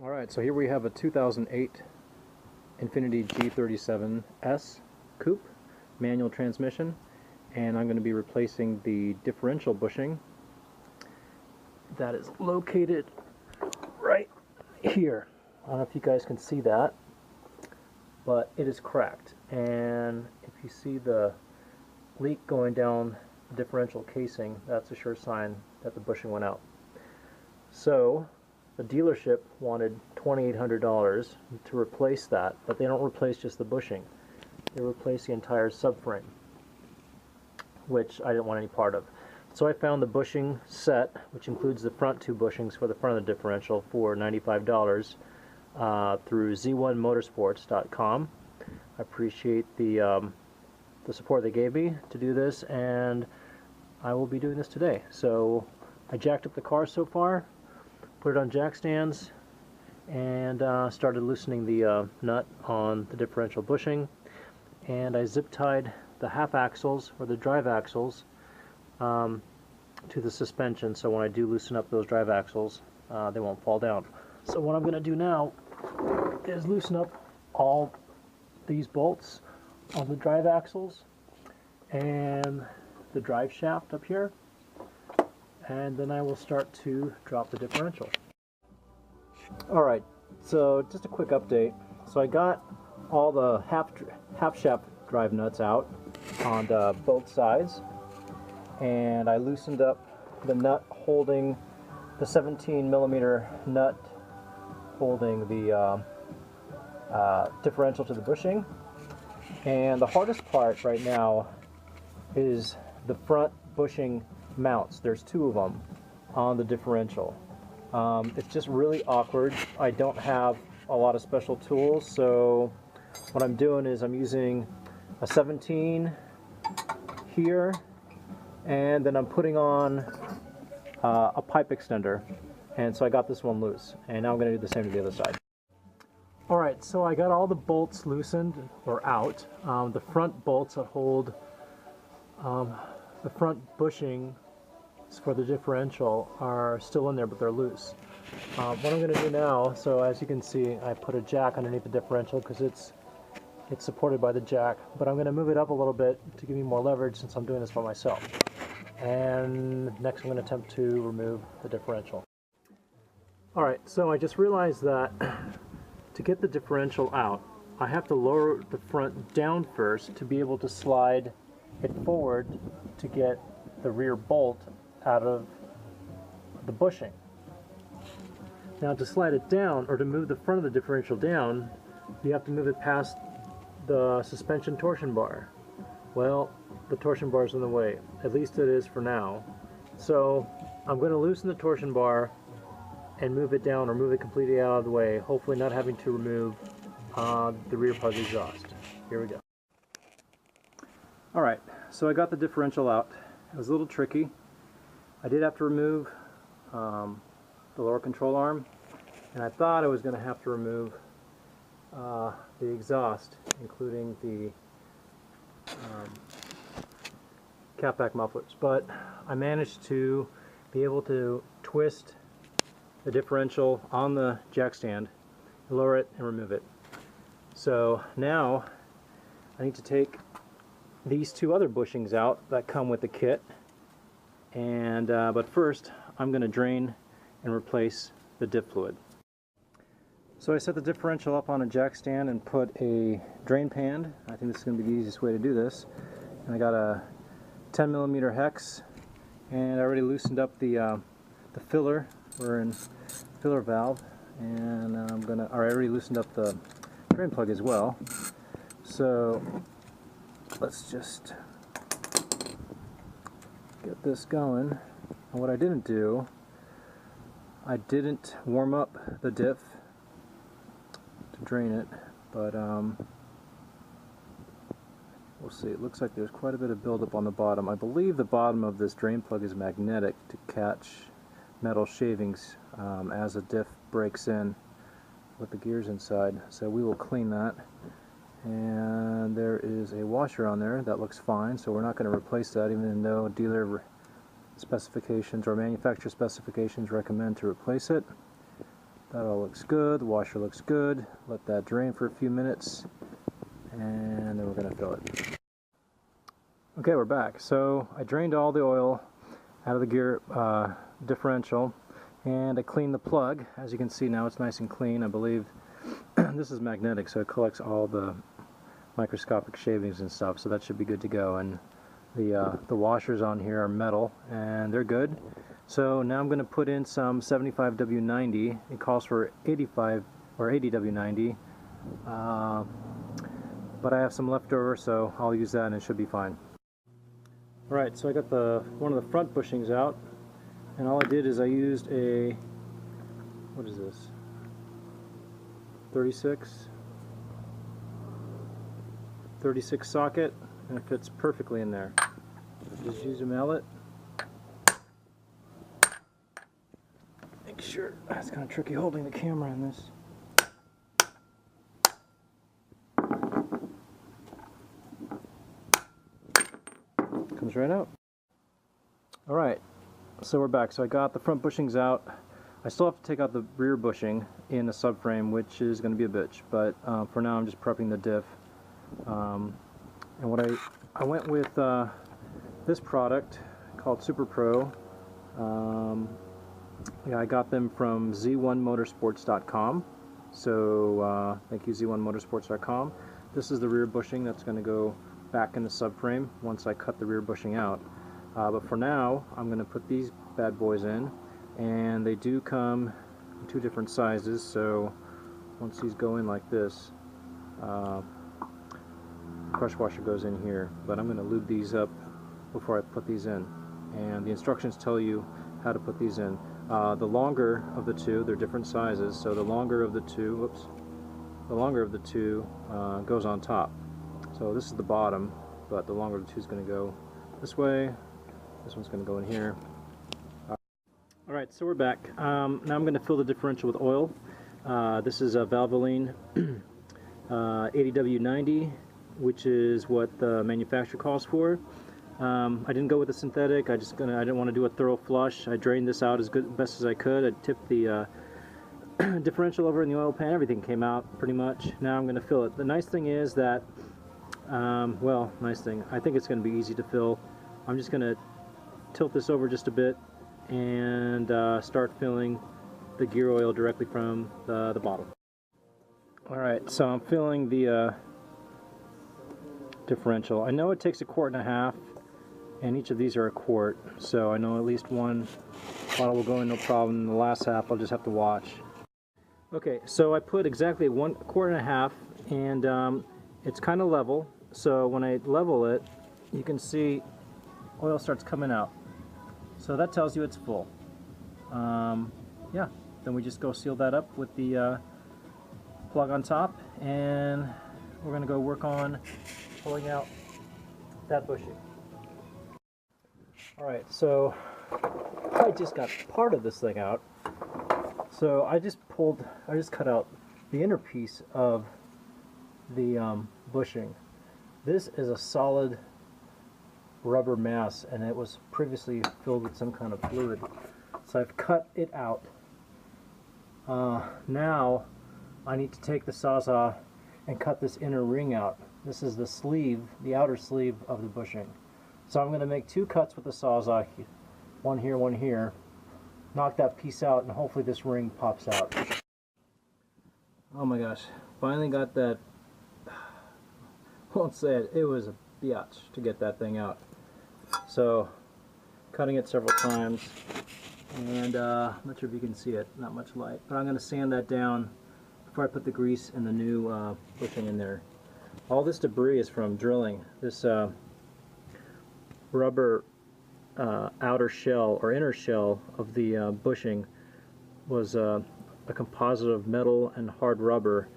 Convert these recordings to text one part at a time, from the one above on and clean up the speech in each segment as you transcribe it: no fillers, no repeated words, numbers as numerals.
Alright, so here we have a 2008 Infiniti G37S coupe, manual transmission, and I'm going to be replacing the differential bushing that is located right here. I don't know if you guys can see that, but it is cracked, and if you see the leak going down the differential casing, that's a sure sign that the bushing went out. So the dealership wanted $2,800 to replace that, but they don't replace just the bushing. They replace the entire subframe, which I didn't want any part of. So I found the bushing set, which includes the front two bushings for the front of the differential, for $95 through z1motorsports.com. I appreciate the support they gave me to do this, and I will be doing this today. So I jacked up the car so far, put it on jack stands, and started loosening the nut on the differential bushing, and I zip tied the half axles, or the drive axles, to the suspension, so when I do loosen up those drive axles, they won't fall down. So what I'm going to do now is loosen up all these bolts on the drive axles and the drive shaft up here, and then I will start to drop the differential. Alright, so just a quick update. So I got all the half shaft drive nuts out on both sides, and I loosened up the nut holding the 17mm nut holding the differential to the bushing. And the hardest part right now is the front bushing mounts. There's two of them on the differential. It's just really awkward. I don't have a lot of special tools, so what I'm doing is I'm using a 17 here, and then I'm putting on a pipe extender, and so I got this one loose, and now I'm going to do the same to the other side. Alright, so I got all the bolts loosened, or out. The front bolts that hold the front bushing for the differential are still in there, but they're loose. What I'm going to do now, so as you can see, I put a jack underneath the differential because it's supported by the jack, but I'm going to move it up a little bit to give me more leverage since I'm doing this by myself. And next I'm going to attempt to remove the differential. Alright, so I just realized that to get the differential out, I have to lower the front down first to be able to slide it forward to get the rear bolt out of the bushing. Now to slide it down, or to move the front of the differential down, you have to move it past the suspension torsion bar. Well, the torsion bar is in the way. At least it is for now. So I'm going to loosen the torsion bar and move it down, or move it completely out of the way, hopefully not having to remove the rear part of the exhaust. Here we go. Alright, so I got the differential out. It was a little tricky. I did have to remove the lower control arm, and I thought I was going to have to remove the exhaust, including the catback mufflers, but I managed to be able to twist the differential on the jack stand, lower it, and remove it. So now I need to take these two other bushings out that come with the kit, and but first I'm going to drain and replace the diff fluid. So I set the differential up on a jack stand and put a drain pan. I think this is going to be the easiest way to do this. And I got a 10mm hex, and I already loosened up the filler. We're in filler valve, and I already loosened up the drain plug as well. So let's just get this going. And what I didn't do, I didn't warm up the diff to drain it, but we'll see. It looks like there's quite a bit of buildup on the bottom. I believe the bottom of this drain plug is magnetic to catch metal shavings as a diff breaks in with the gears inside. So we will clean that. And there is a washer on there that looks fine, so we're not going to replace that, even though dealer specifications or manufacturer specifications recommend to replace it. That all looks good. The washer looks good. Let that drain for a few minutes, and then we're going to fill it. Okay, we're back. So I drained all the oil out of the gear differential, and I cleaned the plug. As you can see now, it's nice and clean. I believe this is magnetic, so it collects all the microscopic shavings and stuff, so that should be good to go. And the washers on here are metal, and they're good. So now I'm going to put in some 75W90. It calls for 85 or 80W90, but I have some left over, so I'll use that and it should be fine. Alright, so I got one of the front bushings out, and all I did is I used a, what is this, 36 socket, and it fits perfectly in there. Just use a mallet. Make sure, it's kind of tricky holding the camera in this. Comes right out. Alright, so we're back. So I got the front bushings out. I still have to take out the rear bushing in the subframe, which is going to be a bitch, but for now I'm just prepping the diff. And what I went with this product called Super Pro. Yeah, I got them from z1motorsports.com, so thank you, z1motorsports.com. This is the rear bushing that's going to go back in the subframe once I cut the rear bushing out. But for now, I'm going to put these bad boys in, and they do come in two different sizes, so once these go in like this, crush washer goes in here, but I'm going to lube these up before I put these in, and the instructions tell you how to put these in. The longer of the two, they're different sizes, so the longer of the two, whoops, the longer of the two goes on top. So this is the bottom, but the longer of the two is going to go this way. This one's going to go in here. Alright, so we're back. Now I'm going to fill the differential with oil. This is a Valvoline 80W90, which is what the manufacturer calls for. I didn't go with the synthetic. I didn't want to do a thorough flush. I drained this out as best as I could. I tipped the differential over in the oil pan. Everything came out pretty much. Now I'm going to fill it. The nice thing is that, well, nice thing, I think it's going to be easy to fill. I'm just going to tilt this over just a bit and start filling the gear oil directly from the bottle. Alright, so I'm filling the differential. I know it takes 1.5 quarts, and each of these are 1 quart, so I know at least one bottle will go in no problem. The last half I'll just have to watch. Okay, so I put exactly 1.5 quarts, and it's kind of level, so when I level it, you can see oil starts coming out. So that tells you it's full. Yeah, then we just go seal that up with the plug on top, and we're going to go work on pulling out that bushing. Alright, so I just got part of this thing out. So I just cut out the inner piece of the bushing. This is a solid rubber mass, and it was previously filled with some kind of fluid. So I've cut it out. Now I need to take the Sawzall and cut this inner ring out. This is the sleeve, the outer sleeve of the bushing. So I'm going to make 2 cuts with the Sawzall, one here, knock that piece out, and hopefully this ring pops out. Oh my gosh, finally got that. Won't say it, it was a biatch to get that thing out. So, cutting it several times, and I'm not sure if you can see it, not much light, but I'm going to sand that down before I put the grease and the new bushing in there. All this debris is from drilling. This rubber outer shell or inner shell of the bushing was a composite of metal and hard rubber,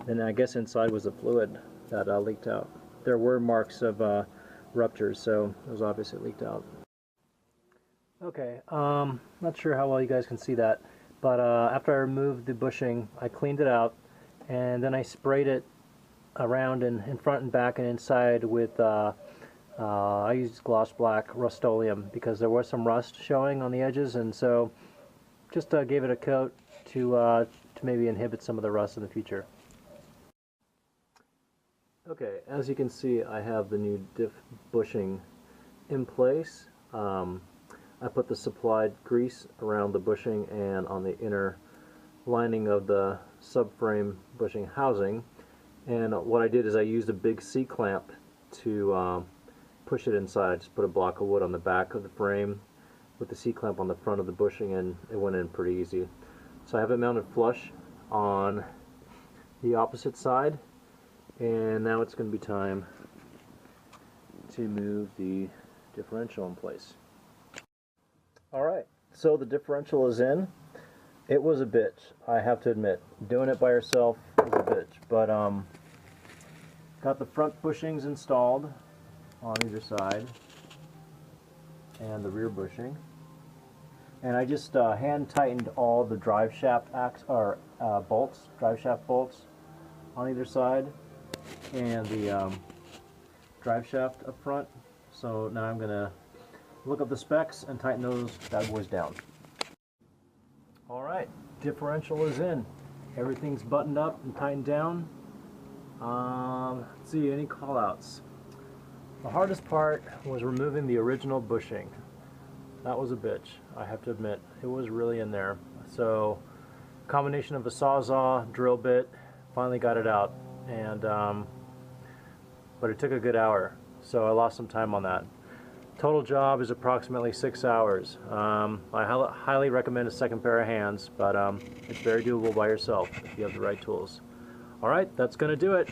and I guess inside was the fluid that leaked out. There were marks of ruptures, so it was obviously leaked out. Okay, not sure how well you guys can see that, but after I removed the bushing, I cleaned it out, and then I sprayed it around in front and back and inside with I used gloss black Rust-Oleum because there was some rust showing on the edges, and so just gave it a coat to to maybe inhibit some of the rust in the future. Okay, as you can see, I have the new diff bushing in place. I put the supplied grease around the bushing and on the inner lining of the subframe bushing housing, and what I did is I used a big C-clamp to push it inside. I just put a block of wood on the back of the frame with the C-clamp on the front of the bushing, and it went in pretty easy. So I have it mounted flush on the opposite side, and now it's going to be time to move the differential in place. Alright, so the differential is in. It was a bitch, I have to admit. Doing it by yourself is a bitch, but got the front bushings installed on either side and the rear bushing, and I just hand tightened all the drive shaft bolts, drive shaft bolts on either side, and the drive shaft up front. So now I'm gonna look up the specs and tighten those bad boys down. Alright, differential is in. Everything's buttoned up and tightened down. Let's see, any callouts? The hardest part was removing the original bushing. That was a bitch, I have to admit. It was really in there. So, combination of a sawzall, drill bit, finally got it out. And but it took a good hour, so I lost some time on that. Total job is approximately 6 hours. I highly recommend a second pair of hands, but it's very doable by yourself if you have the right tools. Alright, that's going to do it.